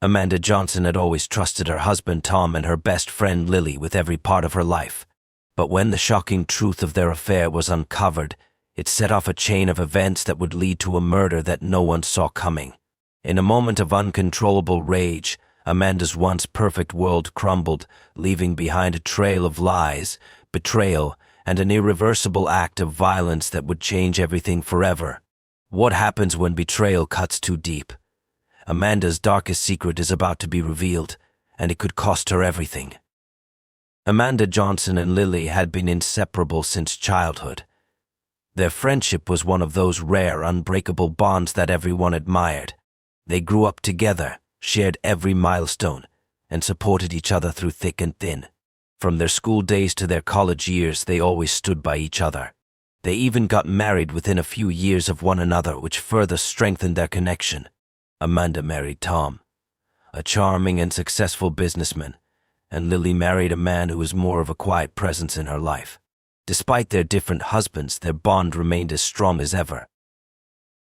Amanda Johnson had always trusted her husband Tom and her best friend Lily with every part of her life. But when the shocking truth of their affair was uncovered, it set off a chain of events that would lead to a murder that no one saw coming. In a moment of uncontrollable rage, Amanda's once perfect world crumbled, leaving behind a trail of lies, betrayal, and an irreversible act of violence that would change everything forever. What happens when betrayal cuts too deep? Amanda's darkest secret is about to be revealed, and it could cost her everything. Amanda Johnson and Lily had been inseparable since childhood. Their friendship was one of those rare, unbreakable bonds that everyone admired. They grew up together, shared every milestone, and supported each other through thick and thin. From their school days to their college years, they always stood by each other. They even got married within a few years of one another, which further strengthened their connection. Amanda married Tom, a charming and successful businessman, and Lily married a man who was more of a quiet presence in her life. Despite their different husbands, their bond remained as strong as ever.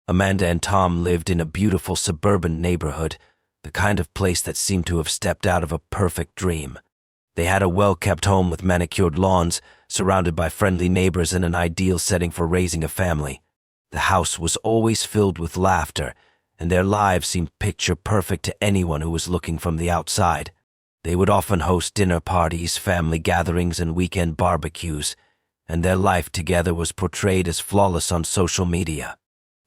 Amanda and Tom lived in a beautiful suburban neighborhood, the kind of place that seemed to have stepped out of a perfect dream. They had a well-kept home with manicured lawns, surrounded by friendly neighbors, and an ideal setting for raising a family. The house was always filled with laughter, and their lives seemed picture-perfect to anyone who was looking from the outside. They would often host dinner parties, family gatherings, and weekend barbecues, and their life together was portrayed as flawless on social media.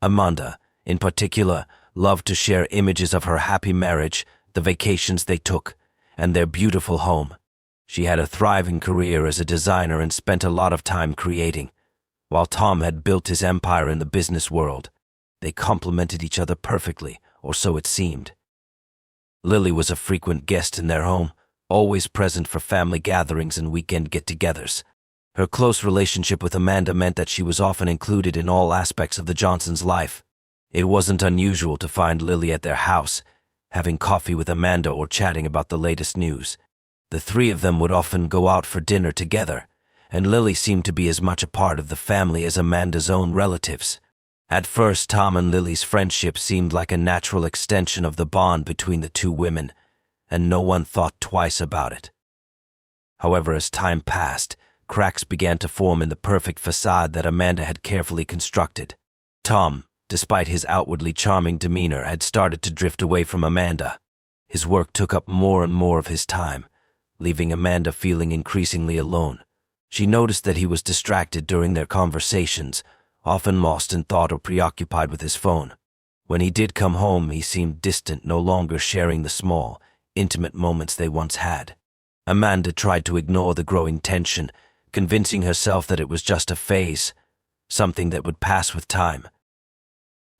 Amanda, in particular, loved to share images of her happy marriage, the vacations they took, and their beautiful home. She had a thriving career as a designer and spent a lot of time creating, while Tom had built his empire in the business world. They complemented each other perfectly, or so it seemed. Lily was a frequent guest in their home, always present for family gatherings and weekend get-togethers. Her close relationship with Amanda meant that she was often included in all aspects of the Johnsons' life. It wasn't unusual to find Lily at their house, having coffee with Amanda or chatting about the latest news. The three of them would often go out for dinner together, and Lily seemed to be as much a part of the family as Amanda's own relatives. At first, Tom and Lily's friendship seemed like a natural extension of the bond between the two women, and no one thought twice about it. However, as time passed, cracks began to form in the perfect facade that Amanda had carefully constructed. Tom, despite his outwardly charming demeanor, had started to drift away from Amanda. His work took up more and more of his time, leaving Amanda feeling increasingly alone. She noticed that he was distracted during their conversations, often lost in thought or preoccupied with his phone. When he did come home, he seemed distant, no longer sharing the small, intimate moments they once had. Amanda tried to ignore the growing tension, convincing herself that it was just a phase, something that would pass with time.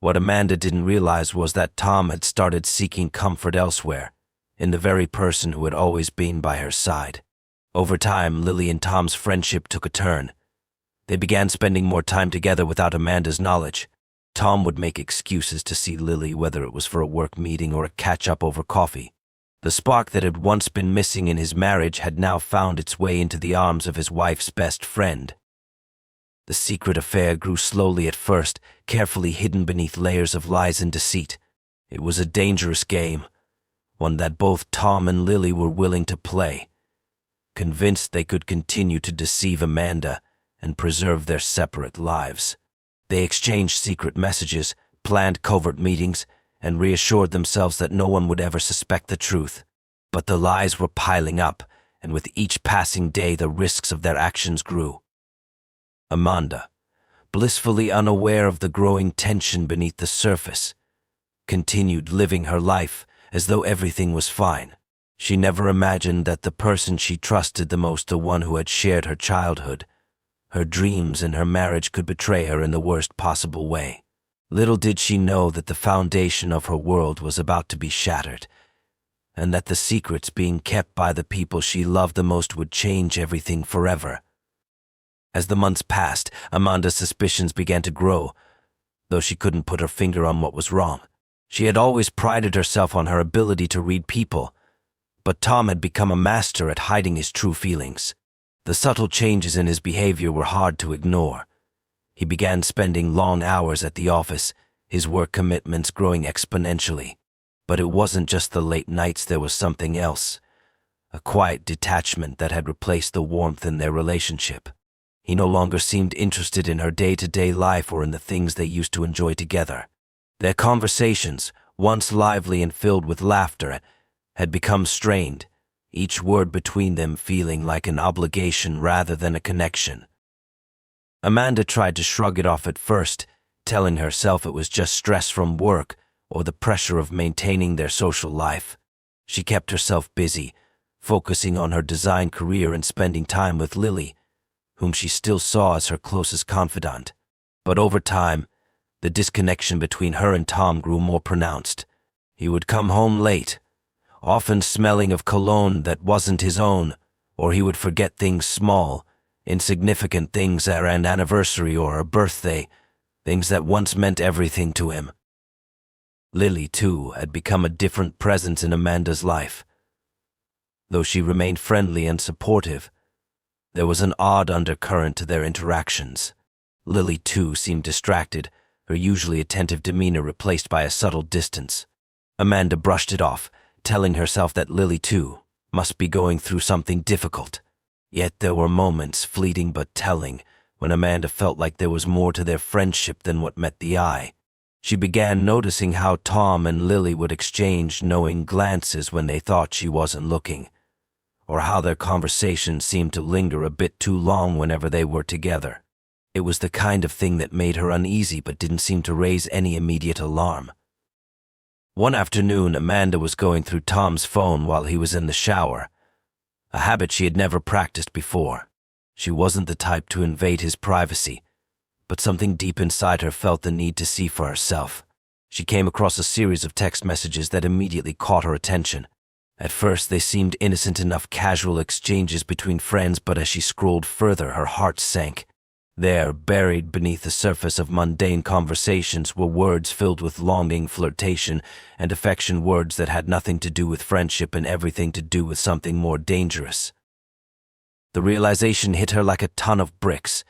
What Amanda didn't realize was that Tom had started seeking comfort elsewhere, in the very person who had always been by her side. Over time, Lily and Tom's friendship took a turn. They began spending more time together without Amanda's knowledge. Tom would make excuses to see Lily, whether it was for a work meeting or a catch-up over coffee. The spark that had once been missing in his marriage had now found its way into the arms of his wife's best friend. The secret affair grew slowly at first, carefully hidden beneath layers of lies and deceit. It was a dangerous game, one that both Tom and Lily were willing to play, convinced they could continue to deceive Amanda and preserve their separate lives. They exchanged secret messages, planned covert meetings, and reassured themselves that no one would ever suspect the truth. But the lies were piling up, and with each passing day the risks of their actions grew. Amanda, blissfully unaware of the growing tension beneath the surface, continued living her life as though everything was fine. She never imagined that the person she trusted the most, the one who had shared her childhood, her dreams, and her marriage, could betray her in the worst possible way. Little did she know that the foundation of her world was about to be shattered, and that the secrets being kept by the people she loved the most would change everything forever. As the months passed, Amanda's suspicions began to grow, though she couldn't put her finger on what was wrong. She had always prided herself on her ability to read people, but Tom had become a master at hiding his true feelings. The subtle changes in his behavior were hard to ignore. He began spending long hours at the office, his work commitments growing exponentially. But it wasn't just the late nights, there was something else. A quiet detachment that had replaced the warmth in their relationship. He no longer seemed interested in her day-to-day life or in the things they used to enjoy together. Their conversations, once lively and filled with laughter, had become strained, each word between them feeling like an obligation rather than a connection. Amanda tried to shrug it off at first, telling herself it was just stress from work or the pressure of maintaining their social life. She kept herself busy, focusing on her design career and spending time with Lily, whom she still saw as her closest confidant. But over time, the disconnection between her and Tom grew more pronounced. He would come home late, often smelling of cologne that wasn't his own, or he would forget things small, insignificant things at an anniversary or a birthday, things that once meant everything to him. Lily, too, had become a different presence in Amanda's life. Though she remained friendly and supportive, there was an odd undercurrent to their interactions. Lily, too, seemed distracted, her usually attentive demeanor replaced by a subtle distance. Amanda brushed it off, telling herself that Lily, too, must be going through something difficult. Yet there were moments, fleeting but telling, when Amanda felt like there was more to their friendship than what met the eye. She began noticing how Tom and Lily would exchange knowing glances when they thought she wasn't looking, or how their conversations seemed to linger a bit too long whenever they were together. It was the kind of thing that made her uneasy but didn't seem to raise any immediate alarm. One afternoon, Amanda was going through Tom's phone while he was in the shower, a habit she had never practiced before. She wasn't the type to invade his privacy, but something deep inside her felt the need to see for herself. She came across a series of text messages that immediately caught her attention. At first, they seemed innocent enough casual exchanges between friends, but as she scrolled further, her heart sank. There, buried beneath the surface of mundane conversations, were words filled with longing, flirtation, and affection, words that had nothing to do with friendship and everything to do with something more dangerous. The realization hit her like a ton of bricks.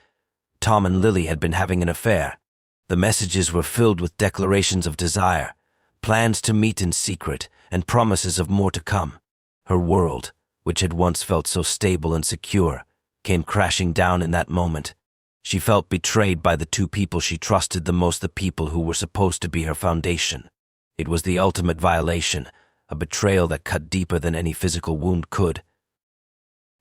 Tom and Lily had been having an affair. The messages were filled with declarations of desire, plans to meet in secret, and promises of more to come. Her world, which had once felt so stable and secure, came crashing down in that moment. She felt betrayed by the two people she trusted the most, the people who were supposed to be her foundation. It was the ultimate violation, a betrayal that cut deeper than any physical wound could.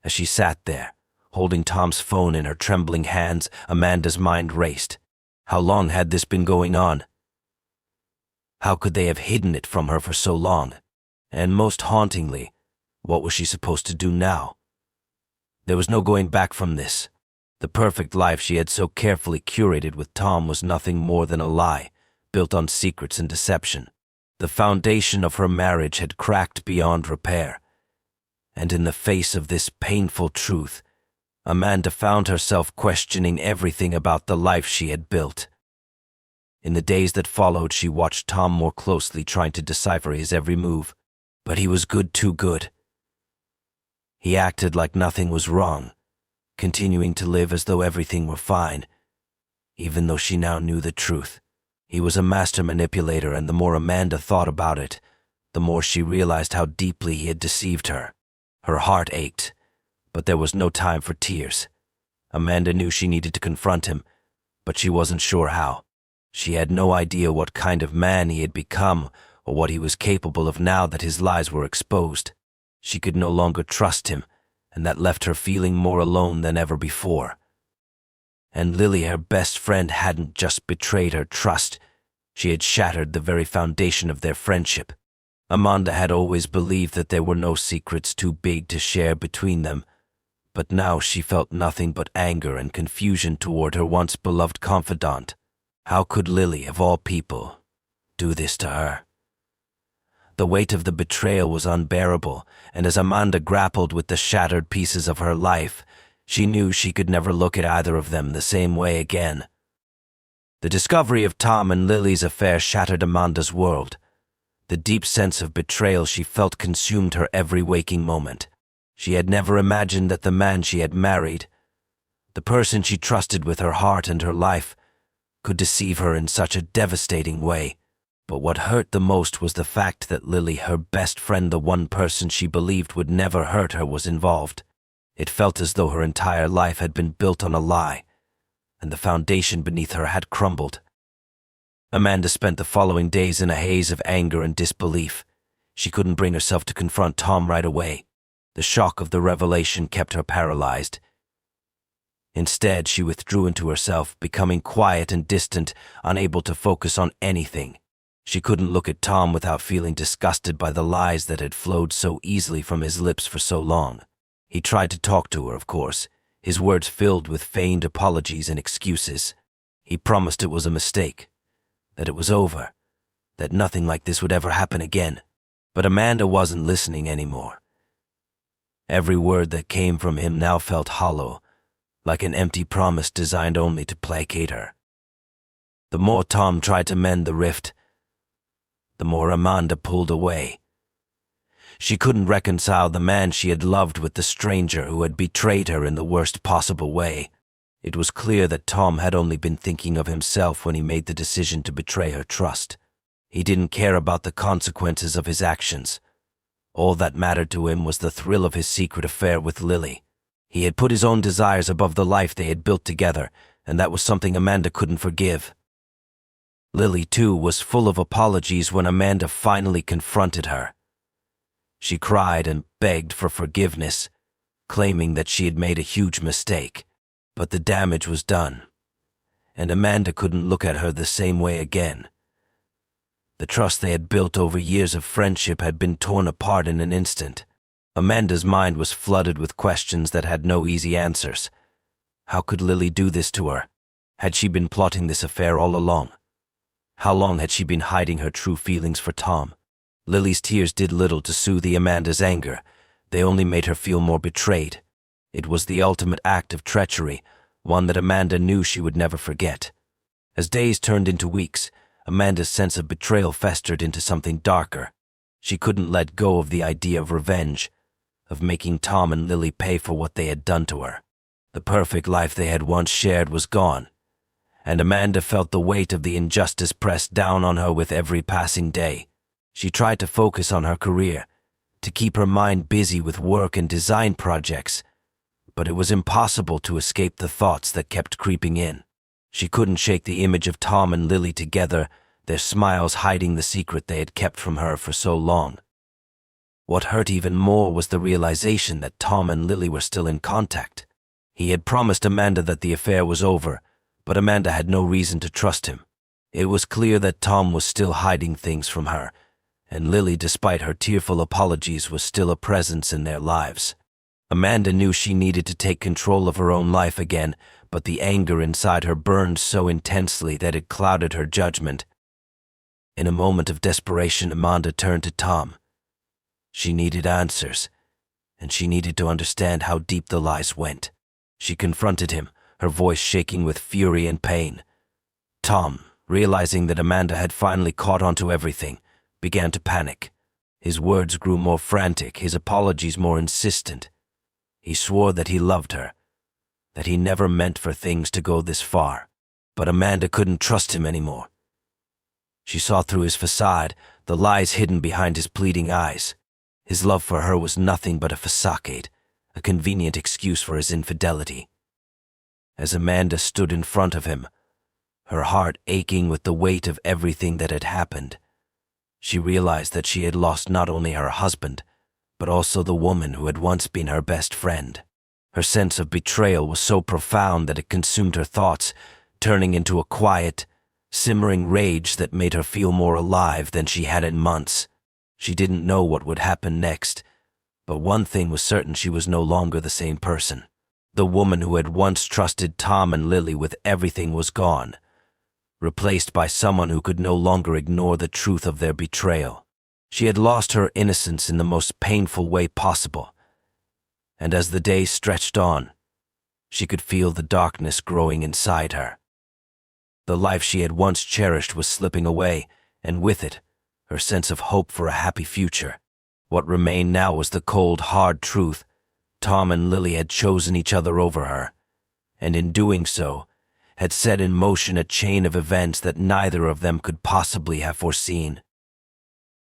As she sat there, holding Tom's phone in her trembling hands, Amanda's mind raced. How long had this been going on? How could they have hidden it from her for so long? And most hauntingly, what was she supposed to do now? There was no going back from this. The perfect life she had so carefully curated with Tom was nothing more than a lie, built on secrets and deception. The foundation of her marriage had cracked beyond repair. And in the face of this painful truth, Amanda found herself questioning everything about the life she had built. In the days that followed, she watched Tom more closely, trying to decipher his every move. But he was good, too good. He acted like nothing was wrong, continuing to live as though everything were fine, even though she now knew the truth. He was a master manipulator, and the more Amanda thought about it, the more she realized how deeply he had deceived her. Her heart ached, but there was no time for tears. Amanda knew she needed to confront him, but she wasn't sure how. She had no idea what kind of man he had become or what he was capable of now that his lies were exposed. She could no longer trust him, and that left her feeling more alone than ever before. And Lily, her best friend, hadn't just betrayed her trust. She had shattered the very foundation of their friendship. Amanda had always believed that there were no secrets too big to share between them, but now she felt nothing but anger and confusion toward her once beloved confidant. How could Lily, of all people, do this to her? The weight of the betrayal was unbearable, and as Amanda grappled with the shattered pieces of her life, she knew she could never look at either of them the same way again. The discovery of Tom and Lily's affair shattered Amanda's world. The deep sense of betrayal she felt consumed her every waking moment. She had never imagined that the man she had married, the person she trusted with her heart and her life, could deceive her in such a devastating way. But what hurt the most was the fact that Lily, her best friend, the one person she believed would never hurt her, was involved. It felt as though her entire life had been built on a lie, and the foundation beneath her had crumbled. Amanda spent the following days in a haze of anger and disbelief. She couldn't bring herself to confront Tom right away. The shock of the revelation kept her paralyzed. Instead, she withdrew into herself, becoming quiet and distant, unable to focus on anything. She couldn't look at Tom without feeling disgusted by the lies that had flowed so easily from his lips for so long. He tried to talk to her, of course, his words filled with feigned apologies and excuses. He promised it was a mistake, that it was over, that nothing like this would ever happen again. But Amanda wasn't listening anymore. Every word that came from him now felt hollow, like an empty promise designed only to placate her. The more Tom tried to mend the rift, the more Amanda pulled away. She couldn't reconcile the man she had loved with the stranger who had betrayed her in the worst possible way. It was clear that Tom had only been thinking of himself when he made the decision to betray her trust. He didn't care about the consequences of his actions. All that mattered to him was the thrill of his secret affair with Lily. He had put his own desires above the life they had built together, and that was something Amanda couldn't forgive. Lily, too, was full of apologies when Amanda finally confronted her. She cried and begged for forgiveness, claiming that she had made a huge mistake. But the damage was done, and Amanda couldn't look at her the same way again. The trust they had built over years of friendship had been torn apart in an instant. Amanda's mind was flooded with questions that had no easy answers. How could Lily do this to her? Had she been plotting this affair all along? How long had she been hiding her true feelings for Tom? Lily's tears did little to soothe Amanda's anger. They only made her feel more betrayed. It was the ultimate act of treachery, one that Amanda knew she would never forget. As days turned into weeks, Amanda's sense of betrayal festered into something darker. She couldn't let go of the idea of revenge, of making Tom and Lily pay for what they had done to her. The perfect life they had once shared was gone, and Amanda felt the weight of the injustice pressed down on her with every passing day. She tried to focus on her career, to keep her mind busy with work and design projects, but it was impossible to escape the thoughts that kept creeping in. She couldn't shake the image of Tom and Lily together, their smiles hiding the secret they had kept from her for so long. What hurt even more was the realization that Tom and Lily were still in contact. He had promised Amanda that the affair was over, but Amanda had no reason to trust him. It was clear that Tom was still hiding things from her, and Lily, despite her tearful apologies, was still a presence in their lives. Amanda knew she needed to take control of her own life again, but the anger inside her burned so intensely that it clouded her judgment. In a moment of desperation, Amanda turned to Tom. She needed answers, and she needed to understand how deep the lies went. She confronted him, her voice shaking with fury and pain. Tom, realizing that Amanda had finally caught on to everything, began to panic. His words grew more frantic, his apologies more insistent. He swore that he loved her, that he never meant for things to go this far. But Amanda couldn't trust him anymore. She saw through his facade, the lies hidden behind his pleading eyes. His love for her was nothing but a facade, a convenient excuse for his infidelity. As Amanda stood in front of him, her heart aching with the weight of everything that had happened, she realized that she had lost not only her husband, but also the woman who had once been her best friend. Her sense of betrayal was so profound that it consumed her thoughts, turning into a quiet, simmering rage that made her feel more alive than she had in months. She didn't know what would happen next, but one thing was certain: she was no longer the same person. The woman who had once trusted Tom and Lily with everything was gone, replaced by someone who could no longer ignore the truth of their betrayal. She had lost her innocence in the most painful way possible, and as the days stretched on, she could feel the darkness growing inside her. The life she had once cherished was slipping away, and with it, her sense of hope for a happy future. What remained now was the cold, hard truth: Tom and Lily had chosen each other over her, and in doing so, had set in motion a chain of events that neither of them could possibly have foreseen.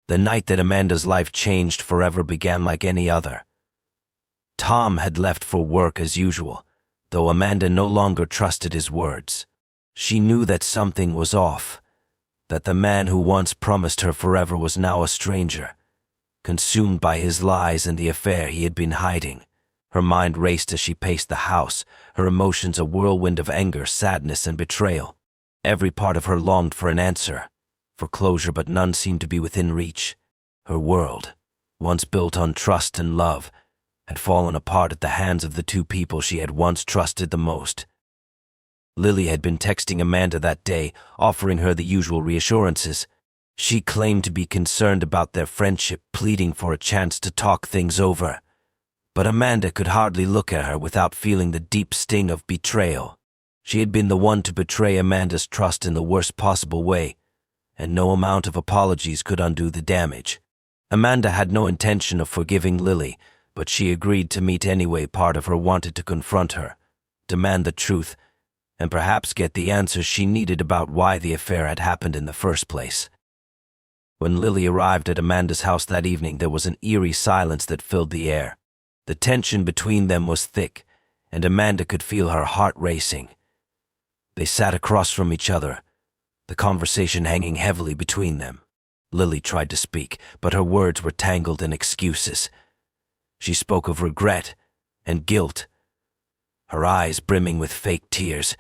The night that Amanda's life changed forever began like any other. Tom had left for work as usual, though Amanda no longer trusted his words. She knew that something was off, that the man who once promised her forever was now a stranger, consumed by his lies and the affair he had been hiding. Her mind raced as she paced the house, her emotions a whirlwind of anger, sadness, and betrayal. Every part of her longed for an answer, for closure, but none seemed to be within reach. Her world, once built on trust and love, had fallen apart at the hands of the two people she had once trusted the most. Lily had been texting Amanda that day, offering her the usual reassurances. She claimed to be concerned about their friendship, pleading for a chance to talk things over. But Amanda could hardly look at her without feeling the deep sting of betrayal. She had been the one to betray Amanda's trust in the worst possible way, and no amount of apologies could undo the damage. Amanda had no intention of forgiving Lily, but she agreed to meet anyway. Part of her wanted to confront her, demand the truth, and perhaps get the answers she needed about why the affair had happened in the first place. When Lily arrived at Amanda's house that evening, there was an eerie silence that filled the air. The tension between them was thick, and Amanda could feel her heart racing. They sat across from each other, the conversation hanging heavily between them. Lily tried to speak, but her words were tangled in excuses. She spoke of regret and guilt, her eyes brimming with fake tears,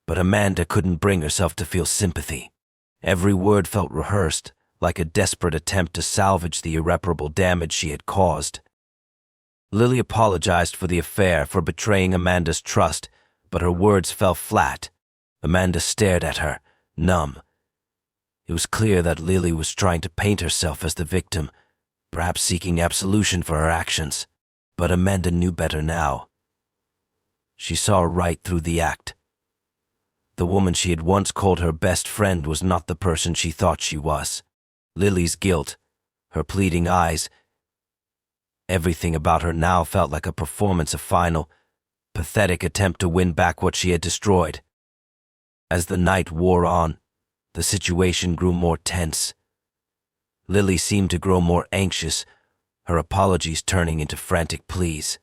but Amanda couldn't bring herself to feel sympathy. Every word felt rehearsed, like a desperate attempt to salvage the irreparable damage she had caused. Lily apologized for the affair, for betraying Amanda's trust, but her words fell flat. Amanda stared at her, numb. It was clear that Lily was trying to paint herself as the victim, perhaps seeking absolution for her actions. But Amanda knew better now. She saw right through the act. The woman she had once called her best friend was not the person she thought she was. Lily's guilt, her pleading eyes, everything about her now felt like a performance, a final, pathetic attempt to win back what she had destroyed. As the night wore on, the situation grew more tense. Lily seemed to grow more anxious, her apologies turning into frantic pleas.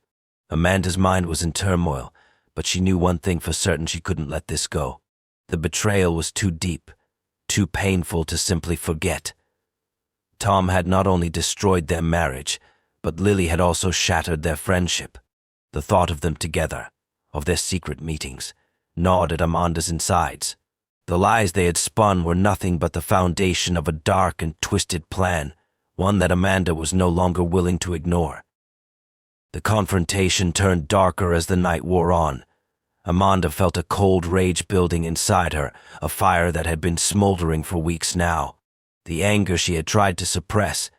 Amanda's mind was in turmoil, but she knew one thing for certain: she couldn't let this go. The betrayal was too deep, too painful to simply forget. Tom had not only destroyed their marriage, but Lily had also shattered their friendship. The thought of them together, of their secret meetings, gnawed at Amanda's insides. The lies they had spun were nothing but the foundation of a dark and twisted plan, one that Amanda was no longer willing to ignore. The confrontation turned darker as the night wore on. Amanda felt a cold rage building inside her, a fire that had been smoldering for weeks now. The anger she had tried to suppress,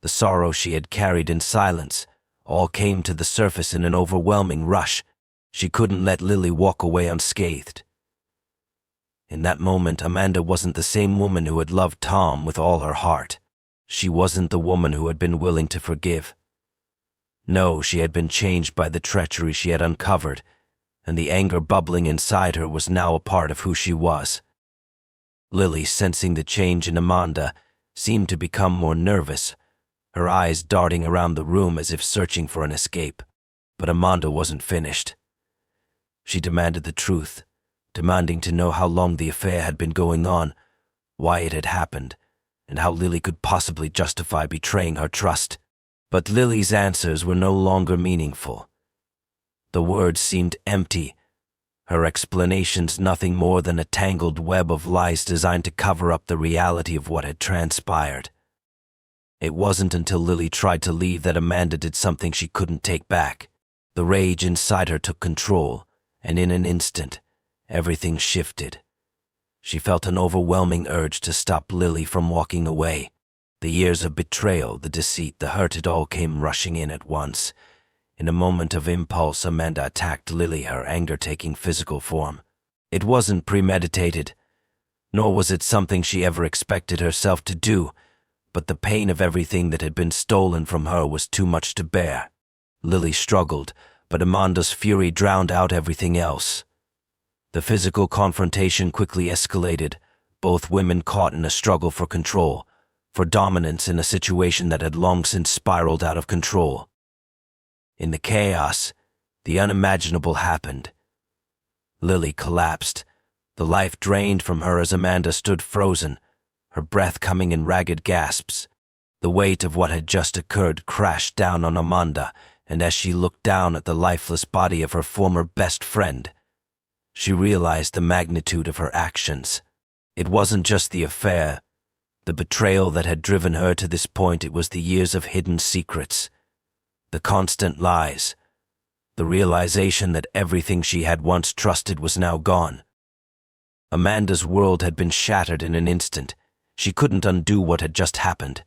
the sorrow she had carried in silence, all came to the surface in an overwhelming rush. She couldn't let Lily walk away unscathed. In that moment, Amanda wasn't the same woman who had loved Tom with all her heart. She wasn't the woman who had been willing to forgive. No, she had been changed by the treachery she had uncovered, and the anger bubbling inside her was now a part of who she was. Lily, sensing the change in Amanda, seemed to become more nervous, her eyes darting around the room as if searching for an escape. But Amanda wasn't finished. She demanded the truth, demanding to know how long the affair had been going on, why it had happened, and how Lily could possibly justify betraying her trust. But Lily's answers were no longer meaningful. The words seemed empty, her explanations nothing more than a tangled web of lies designed to cover up the reality of what had transpired. It wasn't until Lily tried to leave that Amanda did something she couldn't take back. The rage inside her took control, and in an instant, everything shifted. She felt an overwhelming urge to stop Lily from walking away. The years of betrayal, the deceit, the hurt, it all came rushing in at once. In a moment of impulse, Amanda attacked Lily, her anger taking physical form. It wasn't premeditated, nor was it something she ever expected herself to do, but the pain of everything that had been stolen from her was too much to bear. Lily struggled, but Amanda's fury drowned out everything else. The physical confrontation quickly escalated, both women caught in a struggle for control, for dominance in a situation that had long since spiraled out of control. In the chaos, the unimaginable happened. Lily collapsed, the life drained from her as Amanda stood frozen, her breath coming in ragged gasps. The weight of what had just occurred crashed down on Amanda, and as she looked down at the lifeless body of her former best friend, she realized the magnitude of her actions. It wasn't just the affair, the betrayal that had driven her to this point. It was the years of hidden secrets, the constant lies, the realization that everything she had once trusted was now gone. Amanda's world had been shattered in an instant. She couldn't undo what had just happened.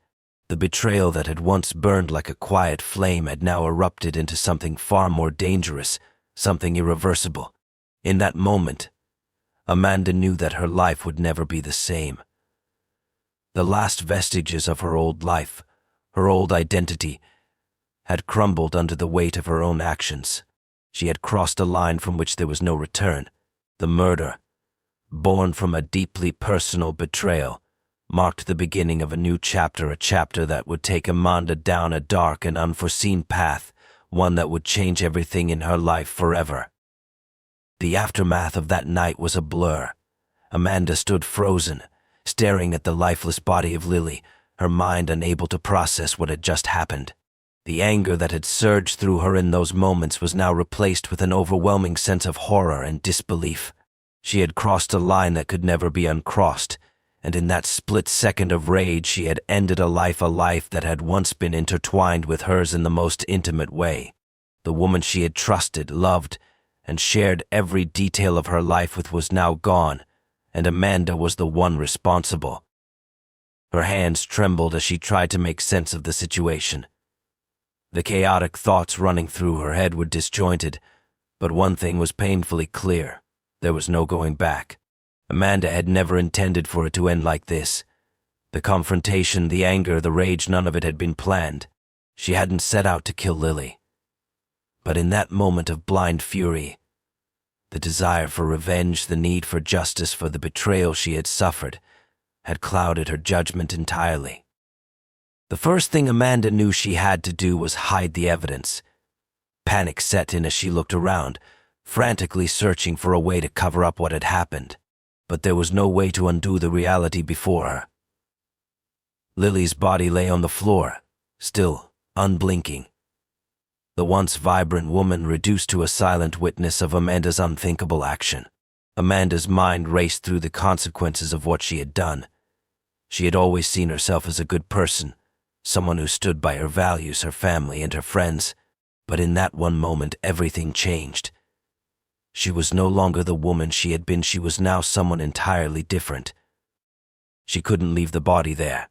The betrayal that had once burned like a quiet flame had now erupted into something far more dangerous, something irreversible. In that moment, Amanda knew that her life would never be the same. The last vestiges of her old life, her old identity, had crumbled under the weight of her own actions. She had crossed a line from which there was no return. The murder, born from a deeply personal betrayal, marked the beginning of a new chapter, a chapter that would take Amanda down a dark and unforeseen path, one that would change everything in her life forever. The aftermath of that night was a blur. Amanda stood frozen, staring at the lifeless body of Lily, her mind unable to process what had just happened. The anger that had surged through her in those moments was now replaced with an overwhelming sense of horror and disbelief. She had crossed a line that could never be uncrossed, and in that split second of rage she had ended a life that had once been intertwined with hers in the most intimate way. The woman she had trusted, loved, and shared every detail of her life with was now gone, and Amanda was the one responsible. Her hands trembled as she tried to make sense of the situation. The chaotic thoughts running through her head were disjointed, but one thing was painfully clear. There was no going back. Amanda had never intended for it to end like this. The confrontation, the anger, the rage, none of it had been planned. She hadn't set out to kill Lily. But in that moment of blind fury, the desire for revenge, the need for justice for the betrayal she had suffered, had clouded her judgment entirely. The first thing Amanda knew she had to do was hide the evidence. Panic set in as she looked around, frantically searching for a way to cover up what had happened. But there was no way to undo the reality before her. Lily's body lay on the floor, still, unblinking. The once vibrant woman reduced to a silent witness of Amanda's unthinkable action. Amanda's mind raced through the consequences of what she had done. She had always seen herself as a good person, someone who stood by her values, her family, and her friends. But in that one moment, everything changed. She was no longer the woman she had been. She was now someone entirely different. She couldn't leave the body there.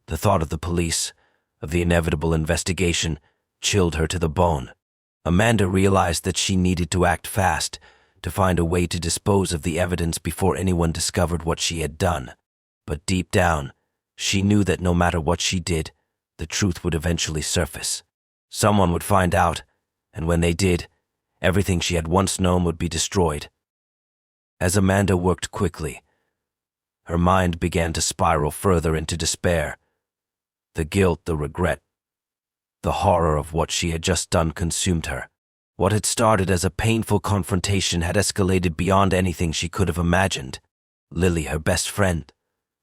The thought of the police, of the inevitable investigation, chilled her to the bone. Amanda realized that she needed to act fast, to find a way to dispose of the evidence before anyone discovered what she had done. But deep down, she knew that no matter what she did, the truth would eventually surface. Someone would find out, and when they did, everything she had once known would be destroyed. As Amanda worked quickly, her mind began to spiral further into despair. The guilt, the regret, the horror of what she had just done consumed her. What had started as a painful confrontation had escalated beyond anything she could have imagined. Lily, her best friend,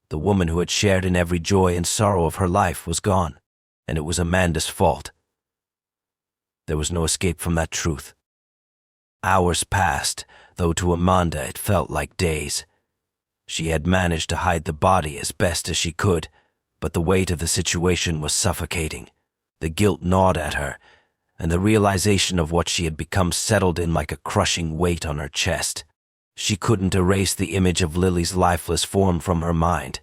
the woman who had shared in every joy and sorrow of her life, was gone, and it was Amanda's fault. There was no escape from that truth. Hours passed, though to Amanda it felt like days. She had managed to hide the body as best as she could, but the weight of the situation was suffocating. The guilt gnawed at her, and the realization of what she had become settled in like a crushing weight on her chest. She couldn't erase the image of Lily's lifeless form from her mind.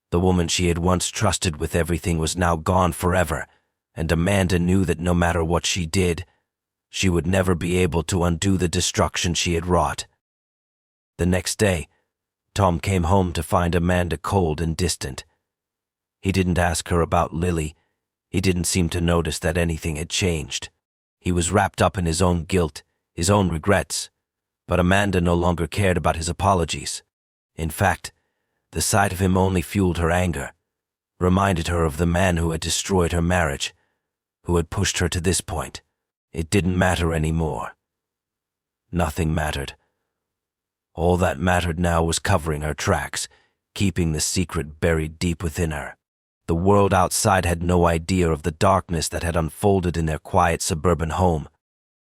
The woman she had once trusted with everything was now gone forever, and Amanda knew that no matter what she did, she would never be able to undo the destruction she had wrought. The next day, Tom came home to find Amanda cold and distant. He didn't ask her about Lily. He didn't seem to notice that anything had changed. He was wrapped up in his own guilt, his own regrets, But Amanda no longer cared about his apologies. In fact, the sight of him only fueled her anger, reminded her of the man who had destroyed her marriage, who had pushed her to this point. It didn't matter anymore. Nothing mattered. All that mattered now was covering her tracks, keeping the secret buried deep within her. The world outside had no idea of the darkness that had unfolded in their quiet suburban home,